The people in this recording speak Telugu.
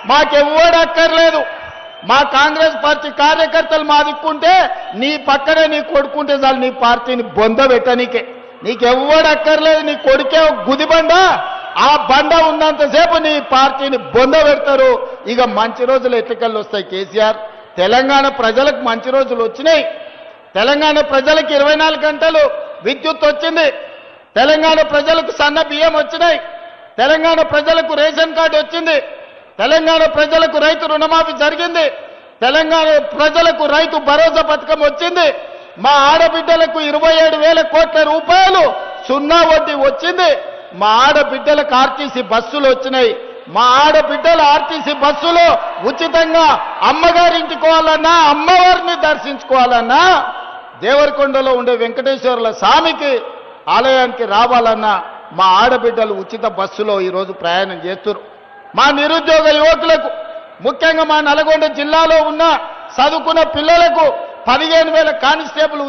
మాకెవ్వడు అక్కర్లేదు. మా కాంగ్రెస్ పార్టీ కార్యకర్తలు మా దిక్కుంటే నీ పక్కనే నీ కొడుకుంటే చాలు నీ పార్టీని బొందబెట్టనీకే. నీకెవ్వడు అక్కర్లేదు. నీ కొడుకే ఒక గుదిబండ, ఆ బండ ఉన్నంతసేపు నీ పార్టీని బొందబెడతారు. ఇక మంచి రోజులు ఎట్లకెళ్ళి వస్తాయి కేసీఆర్? తెలంగాణ ప్రజలకు మంచి రోజులు వచ్చినాయి. తెలంగాణ ప్రజలకు 24 గంటలు విద్యుత్ వచ్చింది. తెలంగాణ ప్రజలకు సన్న బియ్యం వచ్చినాయి. తెలంగాణ ప్రజలకు రేషన్ కార్డు వచ్చింది. తెలంగాణ ప్రజలకు రైతు రుణమాఫీ జరిగింది. తెలంగాణ ప్రజలకు రైతు భరోసా పథకం వచ్చింది. మా ఆడబిడ్డలకు 27,000 కోట్ల రూపాయలు సున్నా వడ్డీ వచ్చింది. మా ఆడబిడ్డలకు ఆర్టీసీ బస్సులు వచ్చినాయి. మా ఆడబిడ్డల ఆర్టీసీ బస్సులో ఉచితంగా అమ్మగారింటికి పోవాలన్నా, అమ్మవారిని దర్శించుకోవాలన్నా, దేవరకొండలో ఉండే వెంకటేశ్వర్ల స్వామికి ఆలయానికి రావాలన్నా మా ఆడబిడ్డలు ఉచిత బస్సులో ఈరోజు ప్రయాణం చేస్తున్నారు. మా నిరుద్యోగ యువకులకు, ముఖ్యంగా మా నల్గొండ జిల్లాలో ఉన్న చదువుకున్న పిల్లలకు 15,000 కానిస్టేబుల్